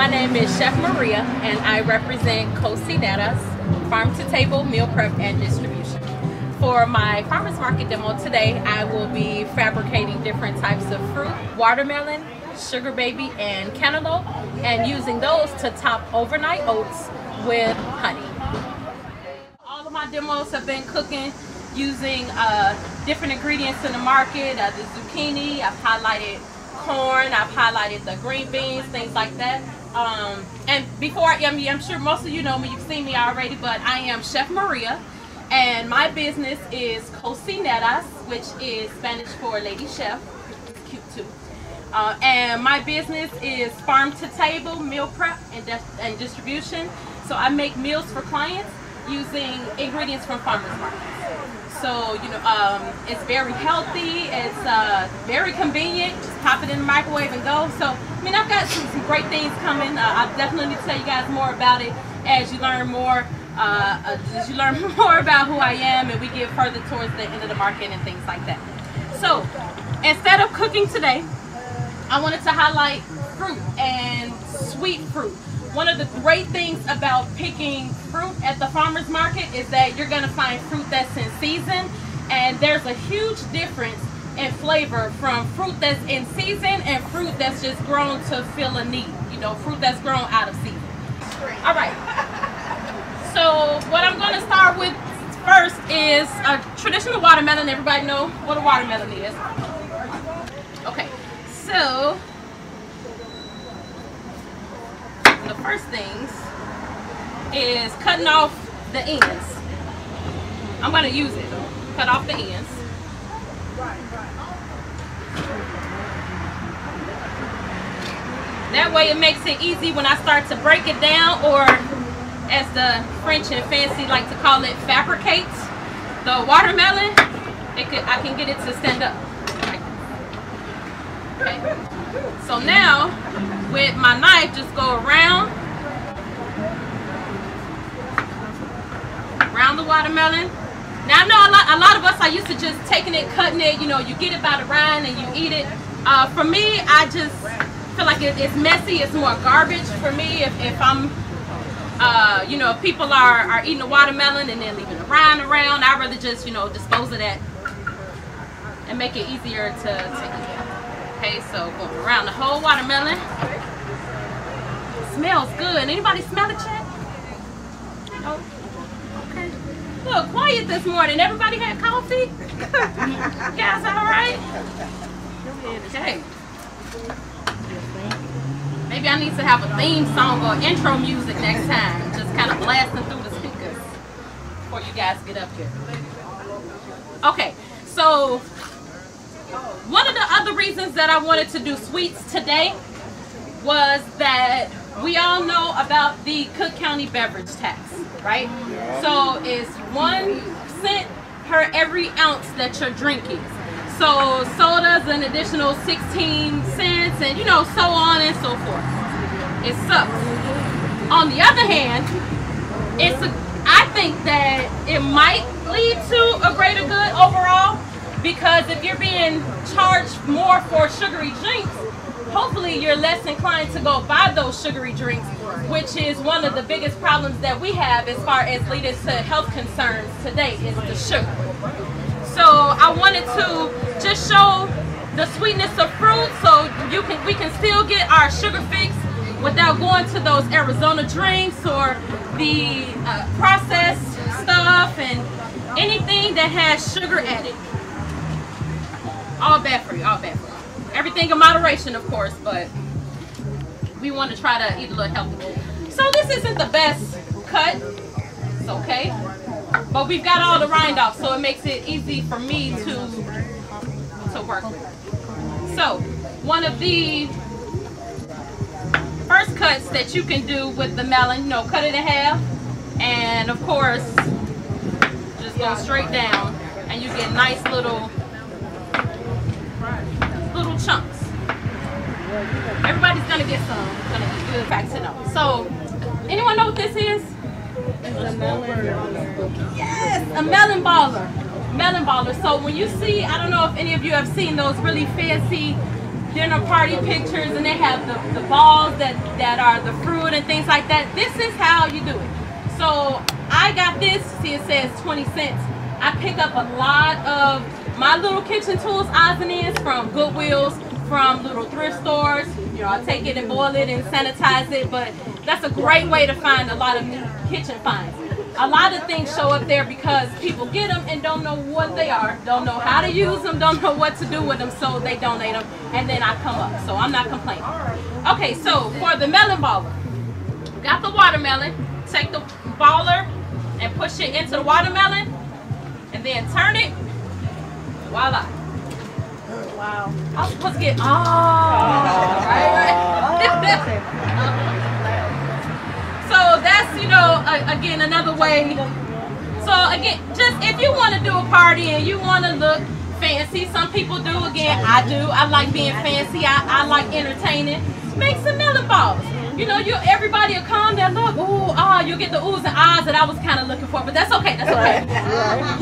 My name is Chef Maria, and I represent Cocineras Farm to Table Meal Prep and Distribution. For my farmers market demo today, I will be fabricating different types of fruit, watermelon, sugar baby, and cantaloupe, and using those to top overnight oats with honey. All of my demos have been cooking using different ingredients in the market. The zucchini, I've highlighted corn, I've highlighted the green beans, things like that. And before I'm sure most of you know me, you've seen me already, but I am Chef Maria, and my business is Cocineras, which is Spanish for lady chef. It's cute too. And my business is farm to table meal prep and distribution. So I make meals for clients using ingredients from farmers markets. So, you know, it's very healthy, it's very convenient, just pop it in the microwave and go. So, I mean, I've got some great things coming. I'll definitely tell you guys more about it as you learn more, more about who I am and we get further towards the end of the market and things like that. So, instead of cooking today, I wanted to highlight fruit and sweet fruit. One of the great things about picking fruit at the farmer's market is that you're going to find fruit that's in season, and there's a huge difference in flavor from fruit that's in season and fruit that's just grown to fill a need, you know, fruit that's grown out of season. All right, so what I'm going to start with first is a traditional watermelon. Everybody know what a watermelon is. Okay, so the first things is cutting off the ends. I'm going to use it. Cut off the ends. That way it makes it easy when I start to break it down, or as the French and fancy like to call it, fabricate the watermelon. I can get it to stand up. Okay. So now with my knife, just go around the watermelon. Now I know a lot of us are used to just taking it, cutting it, you know, you get it by the rind and you eat it. For me, I just feel like it's messy, it's more garbage for me if I'm, you know, if people are eating a watermelon and then leaving the rind around, I'd rather just, you know, dispose of that and make it easier to eat. Okay, so going around the whole watermelon. Smells good. Anybody smell it yet? No? Okay. Look, quiet this morning. Everybody had coffee? You guys all right? Okay. Maybe I need to have a theme song or intro music next time. Just kind of blasting through the speakers before you guys get up here. Okay, so one of the other reasons that I wanted to do sweets today was that we all know about the Cook County beverage tax, right? So it's 1 cent per every ounce that your drink is. So soda's an additional 16 cents, and you know, so on and so forth. It sucks. On the other hand, I think that it might lead to a greater good overall, because if you're being charged more for sugary drinks, hopefully you're less inclined to go buy those sugary drinks, which is one of the biggest problems that we have as far as leading to health concerns today, is the sugar. So I wanted to just show the sweetness of fruit, so we can still get our sugar fix without going to those Arizona drinks or the processed stuff and anything that has sugar added. All bad for you, all bad for you. Everything in moderation, of course, but we want to try to eat a little healthy. So this isn't the best cut, it's okay, but we've got all the rind off, so it makes it easy for me to work with. So one of the first cuts that you can do with the melon, you know, cut it in half, and of course just go straight down, and you get nice little chunks. Everybody's gonna get some. Gonna be good facts to know. So, anyone know what this is? It's a melon baller. Yes, a melon baller. Melon baller. So when you see, I don't know if any of you have seen those really fancy dinner party pictures, and they have the balls that are the fruit and things like that. This is how you do it. So I got this. See, it says 20 cents. I pick up a lot of my little kitchen tools, odds and ends, from Goodwills, from little thrift stores. You know, I take it and boil it and sanitize it, but that's a great way to find a lot of new kitchen finds. A lot of things show up there because people get them and don't know what they are, don't know how to use them, don't know what to do with them, so they donate them, and then I come up. So I'm not complaining. Okay, so for the melon baller, got the watermelon. Take the baller and push it into the watermelon, and then turn it. Voila. Wow. I was supposed to get, right. So that's, you know, again, another way. So again, just if you want to do a party and you want to look fancy, some people do, again, I do. I like being fancy. I like entertaining. Make some melon balls. You know, everybody will come, they'll look, ooh, you'll get the oohs and ahs that I was kind of looking for, but that's okay, that's okay.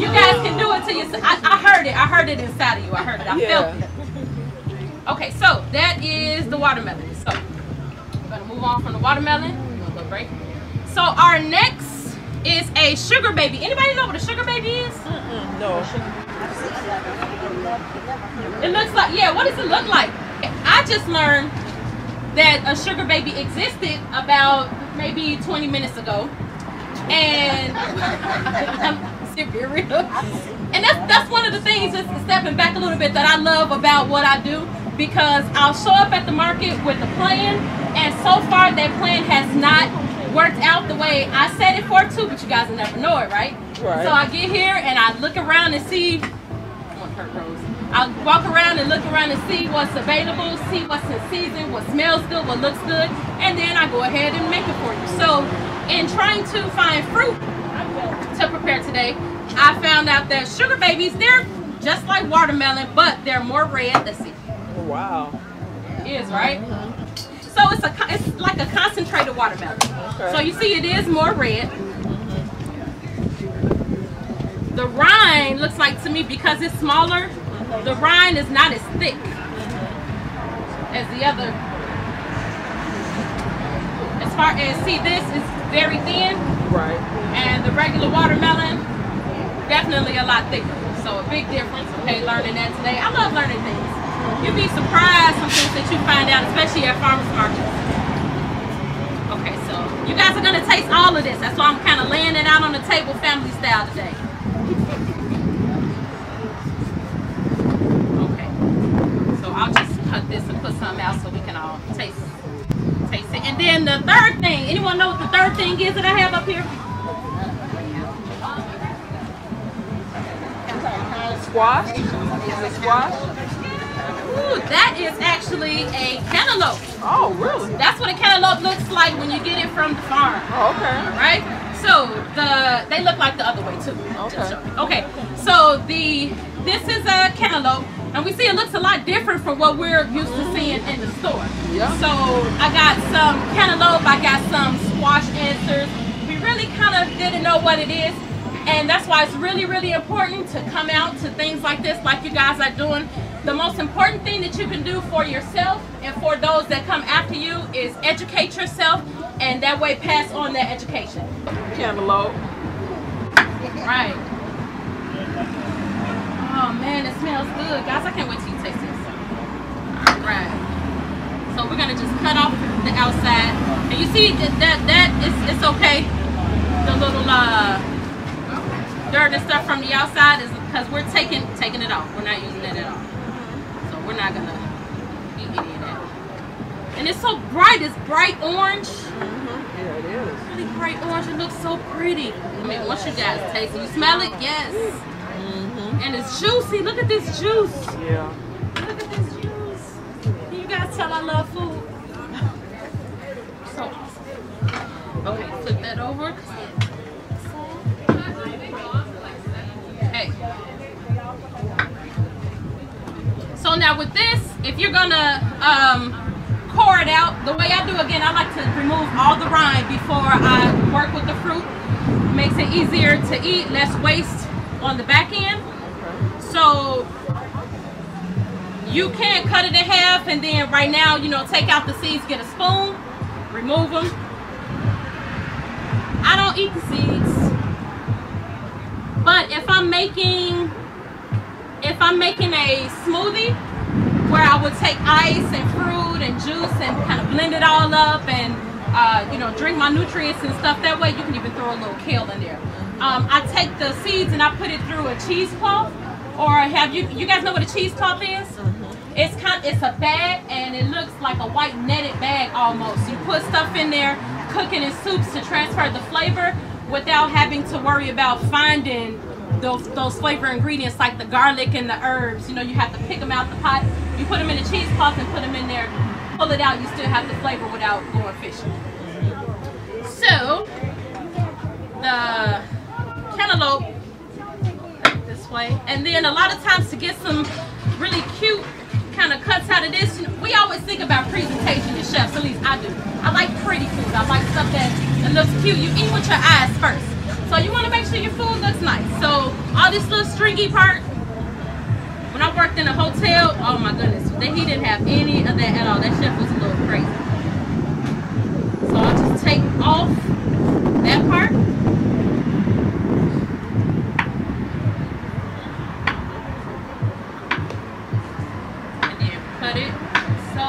You guys can do it to yourself. I heard it inside of you, I heard it, I felt it. Okay, so that is the watermelon. So, we're going to move on from the watermelon. We're going to go break. So, our next is a sugar baby. Anybody know what a sugar baby is? No. It looks like, yeah, what does it look like? I just learned that a sugar baby existed about maybe 20 minutes ago, and I'm serious. And that's one of the things, just stepping back a little bit, that I love about what I do, because I'll show up at the market with a plan, and so far that plan has not worked out the way I set it for to, but you guys will never know it, right? Right. So I get here and I look around and see, I'll walk around and look around and see what's available, see what's in season, what smells good, what looks good, and then I go ahead and make it for you. So in trying to find fruit to prepare today, I found out that sugar babies, they're just like watermelon, but they're more red. Let's see. Oh, wow. It is, right? So it's like a concentrated watermelon. Okay. So you see it is more red. The rind looks like, to me, because it's smaller, the rind is not as thick as the other. As far as, see, this is very thin. Right. And the regular watermelon, definitely a lot thicker. So a big difference, okay, learning that today. I love learning things. You'd be surprised some things that you find out, especially at farmers markets. Okay, so you guys are gonna taste all of this. That's why I'm kind of laying it out on the table family style today. I'll just cut this and put something out so we can all taste it. And then the third thing, anyone know what the third thing is that I have up here? Squash? Is it squash? Ooh, that is actually a cantaloupe. Oh, really? That's what a cantaloupe looks like when you get it from the farm. Oh, okay. All right? So they look like the other way too. Okay. Okay. So this is a cantaloupe. And we see it looks a lot different from what we're used to seeing in the store. Yeah. So I got some cantaloupe, I got some squash answers. We really kind of didn't know what it is. And that's why it's really, really important to come out to things like this, like you guys are doing. The most important thing that you can do for yourself and for those that come after you is educate yourself, and that way pass on that education. Cantaloupe. Right. Oh man, it smells good. Guys, I can't wait till you taste this. Alright. So we're gonna just cut off the outside. And you see that it's okay. The little dirt and stuff from the outside is because we're taking it off. We're not using it at all. So we're not gonna eat any of that. And it's so bright, it's bright orange. Yeah, it is. Really bright orange, it looks so pretty. I mean, once you guys taste it, you smell it, yes. And it's juicy. Look at this juice. Yeah. Look at this juice. Can you guys tell I love food? So awesome. Okay, flip that over. Okay. So now with this, if you're gonna pour it out, the way I do, again, I like to remove all the rind before I work with the fruit. Makes it easier to eat, less waste on the back end. So You can cut it in half, and then right now, you know, take out the seeds, get a spoon, remove them. I don't eat the seeds, but if I'm making a smoothie where I would take ice and fruit and juice and kind of blend it all up and you know, drink my nutrients and stuff that way, you can even throw a little kale in there. I take the seeds and I put it through a cheesecloth, or have you guys know what a cheesecloth is? It's a bag, and it looks like a white netted bag almost. You put stuff in there, cooking in soups to transfer the flavor without having to worry about finding those flavor ingredients like the garlic and the herbs. You know, you have to pick them out the pot. You put them in a cheesecloth and put them in there, pull it out, you still have the flavor without going fishing. So, the cantaloupe this way, and then a lot of times to get some really cute kind of cuts out of this, you know, we always think about presentation as chefs, at least I do. I like pretty food. I like stuff that looks cute. You eat with your eyes first. So you want to make sure your food looks nice. So all this little stringy part, when I worked in a hotel, oh my goodness, he didn't have any of that at all. That chef was a little crazy. So I'll just take off that part. And then cut it so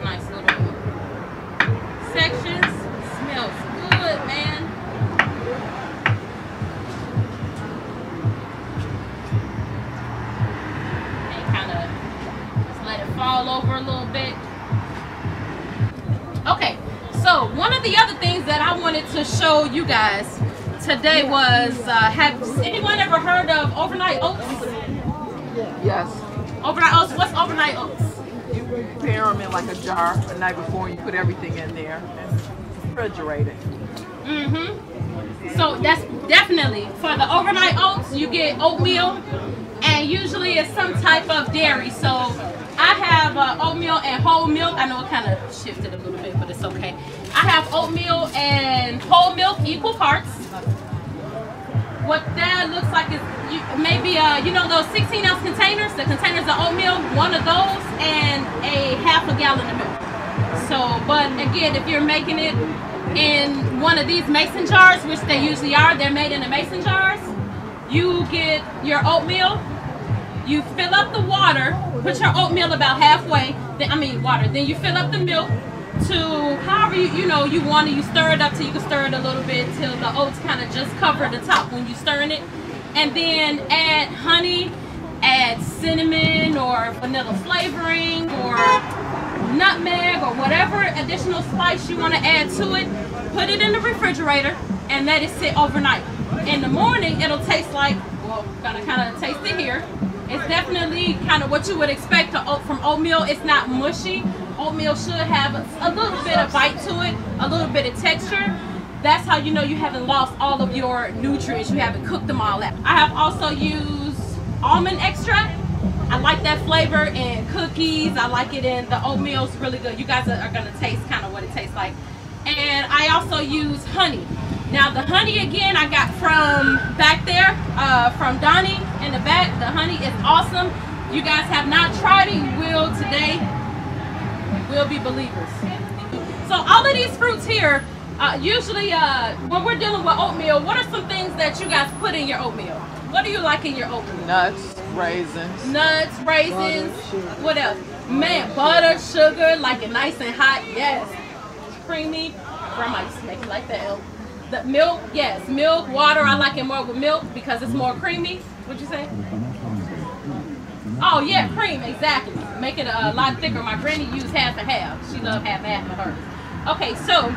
nice little sections. Smells good, man. All over a little bit. Okay, so one of the other things that I wanted to show you guys today was, have anyone ever heard of overnight oats? Yes. Overnight oats, what's overnight oats? You prepare them in like a jar the night before, and you put everything in there and refrigerate it. So that's definitely, for the overnight oats, you get oatmeal, and usually it's some type of dairy. So I have oatmeal and whole milk. I know it kind of shifted a little bit, but it's okay. I have oatmeal and whole milk equal parts. What that looks like is maybe, you know those 16-ounce containers, the containers of oatmeal, one of those and a half a gallon of milk. So, but again, if you're making it in one of these mason jars, which they usually are, they're made in the mason jars, you get your oatmeal. You fill up the water, put your oatmeal about halfway, then you fill up the milk to however you want to. You stir it up till you can stir it a little bit till the oats kind of just cover the top when you stirring it. And then add honey, add cinnamon or vanilla flavoring or nutmeg or whatever additional spice you want to add to it. Put it in the refrigerator and let it sit overnight. In the morning, it'll taste like, well, gonna kind of taste it here. It's definitely kind of what you would expect from oatmeal. It's not mushy. Oatmeal should have a little bit of bite to it, a little bit of texture. That's how you know you haven't lost all of your nutrients. You haven't cooked them all out. I have also used almond extract. I like that flavor in cookies. I like it in the oatmeal. It's really good. You guys are going to taste kind of what it tastes like. And I also use honey. Now the honey, again, I got from back there, from Donnie in the back. The honey is awesome. You guys have not tried it, you will today. You will be believers. So all of these fruits here, usually when we're dealing with oatmeal, what are some things that you guys put in your oatmeal? What do you like in your oatmeal? Nuts, raisins. Nuts, raisins, butter, what else? Man, butter, sugar, like it nice and hot, yes. Creamy. Grandma used to make it like that. The milk, yes, milk, water. I like it more with milk because it's more creamy. What'd you say? Oh yeah, cream, exactly. Make it a lot thicker. My granny used half and half. She loved half and half of hers. Okay, so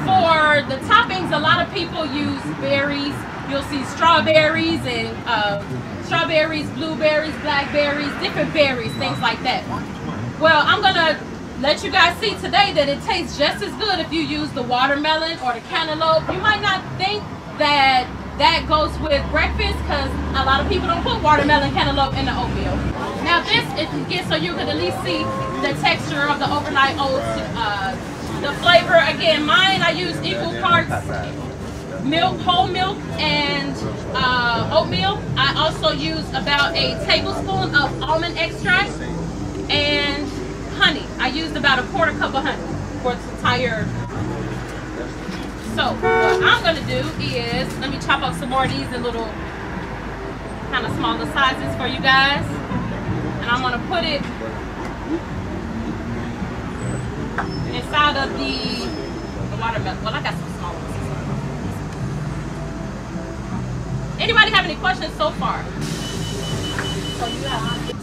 for the toppings, a lot of people use berries. You'll see strawberries and strawberries, blueberries, blackberries, different berries, things like that. Well, I'm gonna let you guys see today that it tastes just as good if you use the watermelon or the cantaloupe. You might not think that that goes with breakfast because a lot of people don't put watermelon, cantaloupe in the oatmeal. Now this, so you can at least see the texture of the overnight oats. The flavor, again, mine I use equal parts milk, whole milk, and oatmeal. I also use about a tablespoon of almond extract and honey. I used about a quarter cup of honey for this entire. So what I'm gonna do is, let me chop up some more of these in little kind of smaller sizes for you guys. And I'm gonna put it inside of the watermelon. Well, I got some small ones. Anybody have any questions so far?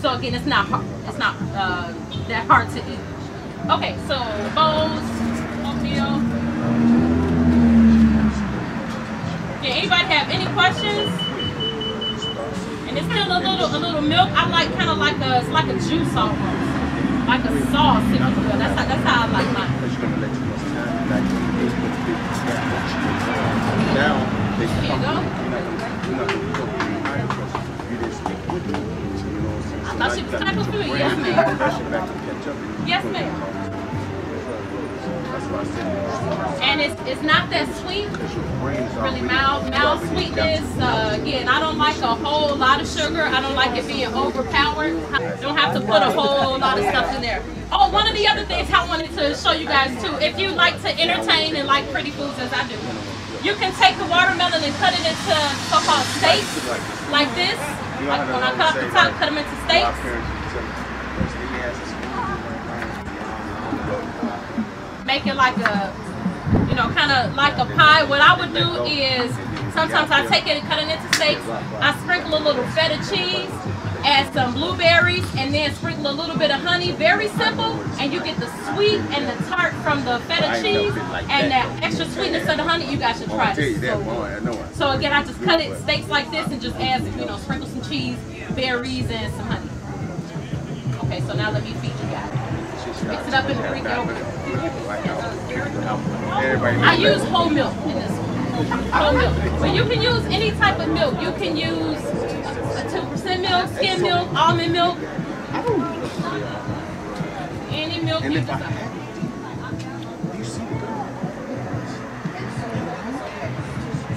So again, it's not hard. It's not that hard to eat. Okay, so bowls, oatmeal. Yeah, anybody have any questions? And it's still a little milk. I like kind of like it's like a juice almost, like a sauce. If you will. That's how I like mine. Here you go. I thought she was type of food. Yes, ma'am. Yes, ma'am. And it's not that sweet. It's really mild sweetness. Again, I don't like a whole lot of sugar. I don't like it being overpowered. I don't have to put a whole lot of stuff in there. Oh, one of the other things I wanted to show you guys too, if you like to entertain and like pretty foods as I do, you can take the watermelon and cut it into so-called steaks, like this. Like when I cut up the top, cut them into steaks. Make it like a, you know, kind of like a pie. What I would do is, sometimes I take it and cut it into steaks. I sprinkle a little feta cheese, add some blueberries, and then sprinkle a little bit of honey. Very simple, and you get the sweet and the tart from the feta cheese and that extra sweetness of the honey. You guys should try this. So again, I just cut it steaks like this and just add, you know, sprinkle some cheese, berries, and some honey. Okay, so now let me feed you guys. Mix it up in the Greek yogurt. I use whole milk in this one. Whole milk. But you can use any type of milk. You can use a 2% milk, skim milk, almond milk. Any milk you desire.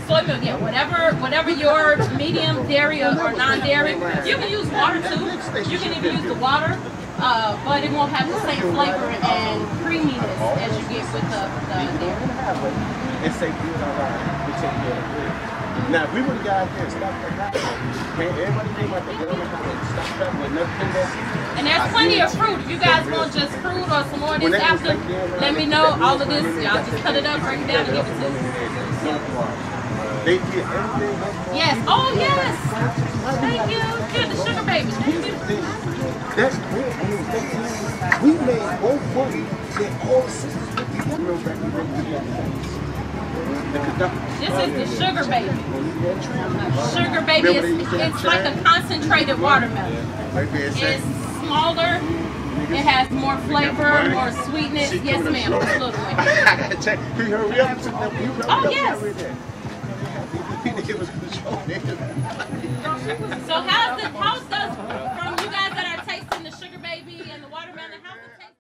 Soy milk, yeah, whatever your medium dairy or non-dairy. You can use water too. You can even use the water. But it won't have the same flavor and creaminess as you get with the dairy. It's a good we take care of it. Now, if we would have got out there and stopped that, everybody came out there and stopped that with nothing that. And there's plenty of fruit. If you guys want just fruit or some more of this after, let me know. All of this, y'all just cut it up, break it down, and give it to me. They get everything. Yes. Oh, yes. Thank you. Here, the sugar baby. Thank you. That's great. I mean, we made both work that all sisters would be real back This is the sugar baby. Sugar baby it's like a concentrated watermelon. It's smaller. It has more flavor, more sweetness. Yes, ma'am. This little one. Can you hurry up? Oh, yes. So how's